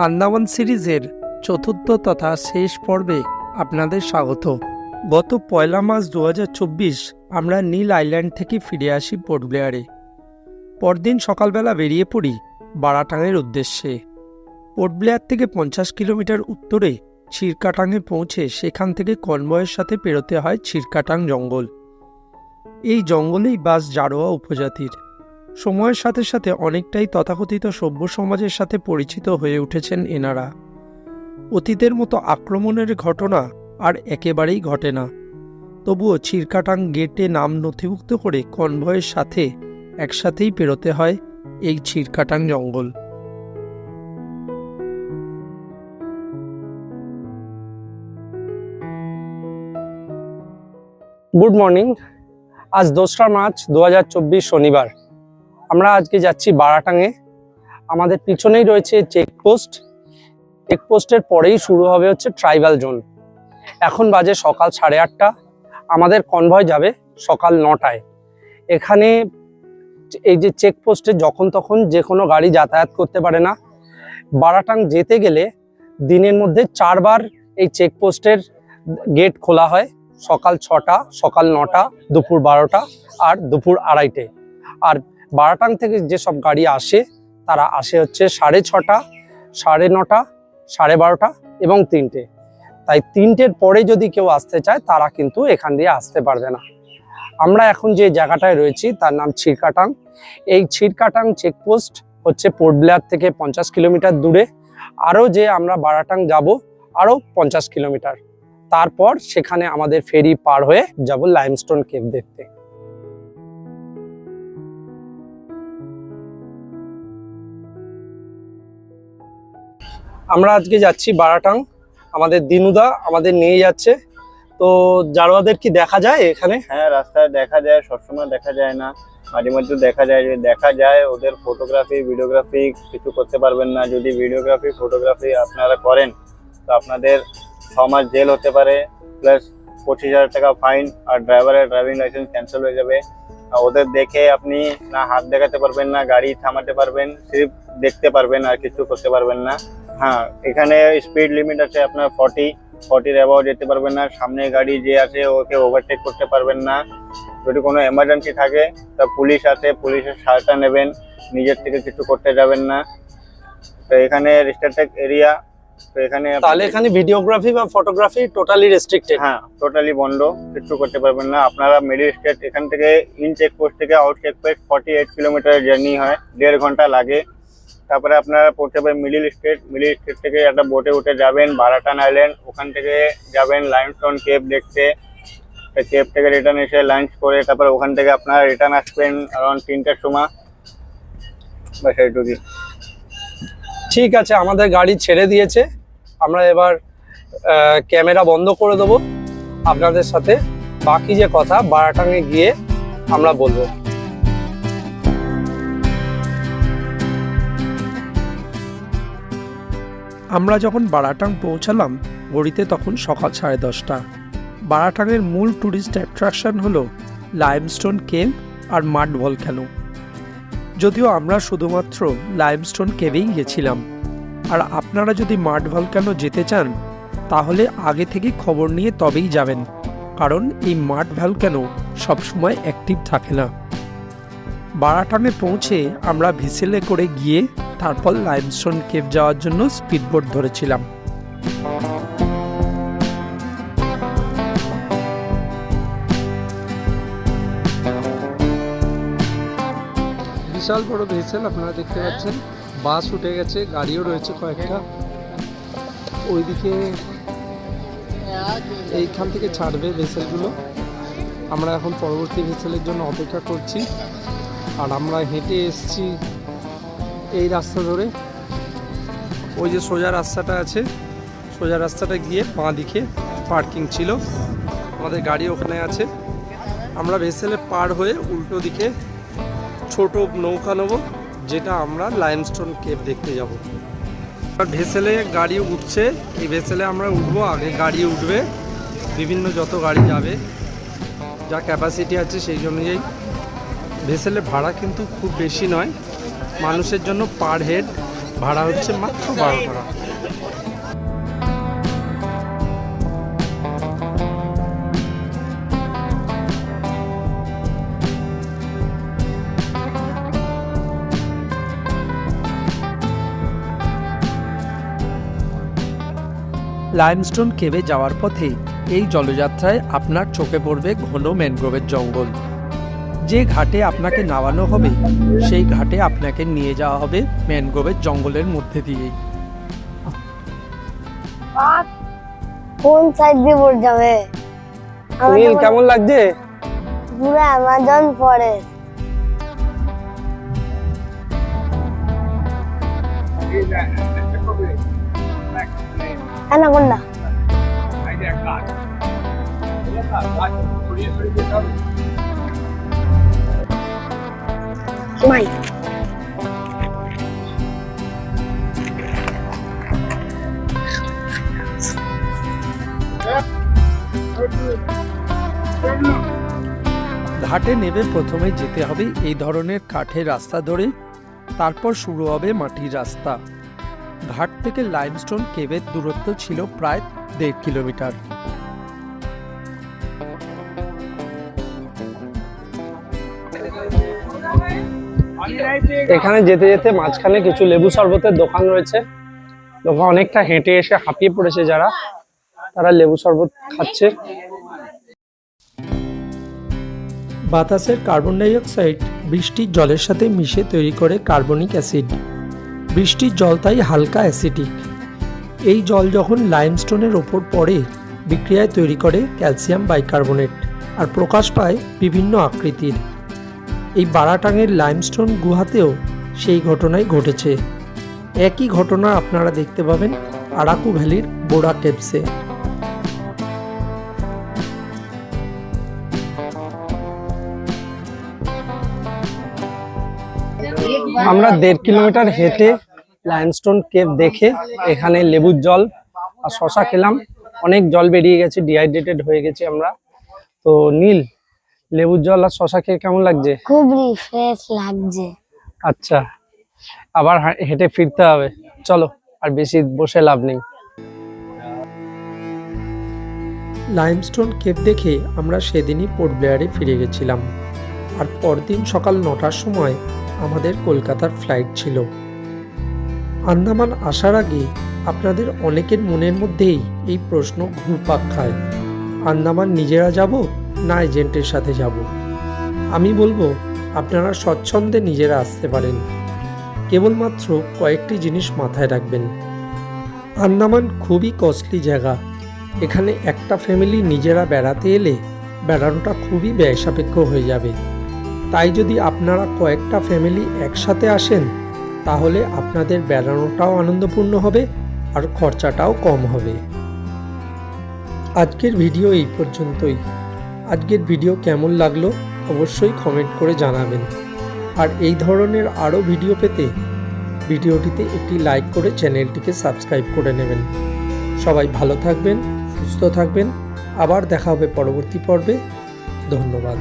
আন্দামান সিরিজের চতুর্থ তথা শেষ পর্বে আপনাদের স্বাগত। গত 1 মার্চ 2024 আমরা নীল আইল্যান্ড থেকে ফিরে আসি পোর্ট ব্লেয়ারে। পরদিন সকালবেলা বেরিয়ে পড়ি বারাটাঙের উদ্দেশ্যে। পোর্ট ব্লেয়ার থেকে 50 কিলোমিটার উত্তরে ছিরকাটাঙে পৌঁছে সেখান থেকে কনভয়ের সাথে পেরোতে হয় ছিরকাটাং জঙ্গল। এই জঙ্গলেই বাস জারোয়া উপজাতির। সময়ের সাথে সাথে অনেকটাই তথাকথিত সভ্য সমাজের সাথে পরিচিত হয়ে উঠেছেন এনারা। অতীতের মতো আক্রমণের ঘটনা আর একেবারেই ঘটে না। তবুও ছিরকাটাং গেটে নাম নথিভুক্ত করে কনভয়ের সাথে একসাথেই পেরোতে হয় এই ছিরকাটাং জঙ্গল। Good morning. আজ 2রা মার্চ 2024 শনিবার। আমরা আজকে যাচ্ছি বারাটাঙে। আমাদের পিছনেই রয়েছে চেকপোস্ট। চেকপোস্টের পরেই শুরু হবে হচ্ছে ট্রাইবাল জোন। এখন বাজে সকাল 8:30। আমাদের কনভয় যাবে সকাল 9টায়। এখানে এই যে চেকপোস্টে যখন তখন যে কোনো গাড়ি যাতায়াত করতে পারে না। বারাটাং যেতে গেলে দিনের মধ্যে 4 বার এই চেকপোস্টের গেট খোলা হয়। সকাল 6টা, সকাল 9টা, দুপুর 12টা আর দুপুর 2:30-টে। আর বারাটাং থেকে যেসব গাড়ি আসে তারা আসে হচ্ছে 6:30, 9:30, 12:30 এবং 3টে। তাই 3টের পরে যদি কেউ আসতে চায় তারা কিন্তু এখান দিয়ে আসতে পারবে না। আমরা এখন যে জায়গাটায় রয়েছি তার নাম ছিরকাটাং। এই ছিরকাটাং চেকপোস্ট হচ্ছে পোর্ট ব্লেয়ার থেকে 50 কিলোমিটার দূরে। আরও যে আমরা বারাটাং যাব আরও 50 কিলোমিটার। তারপর সেখানে আমাদের ফেরি পার হয়ে যাব লাইমস্টোন কেভ দেখতে। আমরা আজকে যাচ্ছি বারাটাং। আমাদের দিনুদা আমাদের নিয়ে যাচ্ছে। তো জারোয়াদের কি দেখা যায় এখানে? হ্যাঁ, রাস্তায় দেখা যায়, সবসময় দেখা যায় না, মাঝে মধ্যে দেখা যায়। যদি দেখা যায় ওদের ফটোগ্রাফি ভিডিওগ্রাফি কিছু করতে পারবেন না। যদি ভিডিওগ্রাফি ফটোগ্রাফি আপনারা করেন তো আপনাদের 6 মাস জেল হতে পারে, প্লাস 25,000 টাকা ফাইন, আর ড্রাইভারের ড্রাইভিং লাইসেন্স ক্যান্সেল হয়ে যাবে। ওদের দেখে আপনি না হাত দেখাতে পারবেন না, গাড়ি থামাতে পারবেন, সির্ফ দেখতে পারবেন আর কিছু করতে পারবেন না। হ্যাঁ, এখানে স্পিড লিমিট আছে আপনার 40-এর অ্যাবাউট যেতে পারবেন না। সামনে গাড়ি যে আছে ওকে ওভারটেক করতে পারবেন না। যদি কোনো এমার্জেন্সি থাকে তা পুলিশ আছে, পুলিশের সাহায্য নেবেন, নিজের থেকে কিছু করতে যাবেন না। তো এখানে রেস্ট্রিক্টেড এরিয়া। তো এখানে তাহলে এখানে ভিডিওগ্রাফি বা ফটোগ্রাফি টোটালি রেস্ট্রিক্টেড? হ্যাঁ, টোটালি বন্ধ, কিছু করতে পারবেন না আপনারা। মিডিল স্টেট এখান থেকে ইন চেকপোস্ট থেকে আউট চেকপোস্ট 48 কিলোমিটার জার্নি হয়, 1.5 ঘন্টা লাগে। তারপরে আপনারা পড়তে পারেন মিডিল স্টেট থেকে একটা বোটে উঠে যাবেন বারাটাং আইল্যান্ড। ওখান থেকে যাবেন লাইমস্টোন কেভ দেখতে। কেভ থেকে রিটার্ন এসে লাঞ্চ করে তারপরে ওখান থেকে আপনারা রিটার্ন আসবেন অ্যারাউন্ড 3টার সময়। বাস এইটুকুই। ঠিক আছে, আমাদের গাড়ি ছেড়ে দিয়েছে। আমরা এবার ক্যামেরা বন্ধ করে দেবো। আপনাদের সাথে বাকি যে কথা বারাটাঙে গিয়ে আমরা বলবো। আমরা যখন বারাটাং পৌঁছালাম ঘড়িতে তখন সকাল 10:30। বারাটাঙের মূল ট্যুরিস্ট অ্যাট্রাকশন হলো লাইমস্টোন কেভ আর মাড ভলক্যানো। যদিও আমরা শুধুমাত্র লাইমস্টোন কেভেই গেছিলাম। আর আপনারা যদি মাড ভলক্যানো যেতে চান তাহলে আগে থেকে খবর নিয়ে তবেই যাবেন, কারণ এই মাড ভলক্যানো সবসময় অ্যাক্টিভ থাকে না। বারাটাঙে পৌঁছে আমরা ভিসেলে করে গিয়ে তারপর লাইমস্টোন কেভ যাওয়ার জন্য স্পিডবোট ধরেছিলাম। বিশাল বড় ভেসেল আপনারা দেখতে পাচ্ছেন। বাস উঠে গেছে, গাড়িও রয়েছে কয়েকটা। ওইদিকে এইখান থেকে ছাড়বে ভেসেলগুলো। আমরা এখন পরবর্তী ভেসেলের জন্য অপেক্ষা করছি। আর আমরা হেঁটে এসছি এই রাস্তা ধরে। ওই যে সোজা রাস্তাটা আছে, সোজা রাস্তাটা গিয়ে বাঁ দিকে পার্কিং ছিল, আমাদের গাড়ি ওখানে আছে। আমরা ভেসেলে পার হয়ে উল্টো দিকে ছোট নৌকা নেব, যেটা আমরা লাইমস্টোন কেভ দেখতে যাব। ভেসেলে গাড়ি উঠছে, এই ভেসেলে আমরা উঠবো। আগে গাড়ি উঠবে, বিভিন্ন যত গাড়ি যাবে, যা ক্যাপাসিটি আছে সেই অনুযায়ী। ভেসেলের ভাড়া কিন্তু খুব বেশি নয়, মানুষের জন্য পার হেড ভাড়া হচ্ছে মাত্র 12 টাকা। লাইমস্টোন কেভে যাওয়ার পথে এই জলযাত্রায় আপনার চোখে পড়বে ঘন ম্যানগ্রোভের জঙ্গল। যে ঘাটে আপনাকে নামানো হবে সেই ঘাটে আপনাকে নিয়ে যাওয়া হবে ম্যানগ্রোভের জঙ্গলের মধ্যে দিয়ে। কোন সাইড দিয়ে পড়ে যাবে? নীল কেমন লাগছে? পুরো অ্যামাজন ফরেস্ট। অ্যানাকোন্ডা। মাই ঘাটে নেমে প্রথমে যেতে হবে এই ধরনের কাঠের রাস্তা ধরে, তারপর শুরু হবে মাটির রাস্তা। ঘাট থেকে লাইমস্টোন কেভের দূরত্ব ছিল প্রায় 1.5 কিলোমিটার। এখানে যেতে যেতে মাঝখানে কিছু লেবু শরবতের দোকান রয়েছে। লোক অনেকটা হেঁটে এসে হাঁপিয়ে পড়েছে যারা, তারা লেবু শরবত খাচ্ছে। বাতাসের কার্বন ডাই অক্সাইড বৃষ্টির জলের সাথে মিশে তৈরি করে কার্বনিক অ্যাসিড। বৃষ্টির জল তাই হালকা অ্যাসিডিক। এই জল যখন লাইমস্টোনের ওপর পড়ে বিক্রিয়ায় তৈরি করে ক্যালসিয়াম বাইকার্বনেট আর প্রকাশ পায় বিভিন্ন আকৃতির। এই বারাটাঙের লাইমস্টোন গুহাতেও সেই ঘটনাই ঘটেছে। একই ঘটনা আপনারা দেখতে পাবেন আরাকু ভ্যালির বোরা কেভসে। আমরা 1.5 কিলোমিটার হেঁটে লাইমস্টোন কেভ দেখে এখানে লেবুর জল আর শশা খেলাম। অনেক জল বেরিয়ে গেছে, ডিহাইড্রেটেড হয়ে গেছে আমরা। তো নীল, লেবুর জল আর শশা খেয়ে কেমন লাগছে? খুব রিফ্রেশ লাগছে। আচ্ছা, আবার হেঁটে ফিরতে হবে, চলো আর বেশি বসে লাভ নেই। লাইমস্টোন কেভ দেখে আমরা সেদিনই পোর্ট ব্লেয়ারে ফিরে গেছিলাম, আর পরদিন সকাল 9টার সময় আমাদের কলকাতার ফ্লাইট ছিল। আন্দামান আসার আগে আপনাদের অনেকের মনের মধ্যেই এই প্রশ্ন ঘুরপাক খায়, আন্দামান নিজেরা যাব না এজেন্টের সাথে যাব? আমি বলবো আপনারা স্বচ্ছন্দে নিজেরা আসতে পারেন, কেবলমাত্র কয়েকটি জিনিস মাথায় রাখবেন। আন্দামান খুবই কস্টলি জায়গা। এখানে একটা ফ্যামিলি নিজেরা বেড়াতে এলে বেড়ানোটা খুবই ব্যয় সাপেক্ষ হয়ে যাবে। তাই যদি আপনারা কয়েকটা ফ্যামিলি একসাথে আসেন তাহলে আপনাদের বেড়ানোটাও আনন্দপূর্ণ হবে আর খরচাটাও কম হবে। আজকের ভিডিও এই পর্যন্তই। আজকের ভিডিও কেমন লাগলো অবশ্যই কমেন্ট করে জানাবেন, আর এই ধরনের আরও ভিডিও পেতে ভিডিওটিতে একটি লাইক করে চ্যানেলটিকে সাবস্ক্রাইব করে নেবেন। সবাই ভালো থাকবেন, সুস্থ থাকবেন। আবার দেখা হবে পরবর্তী পর্বে। ধন্যবাদ।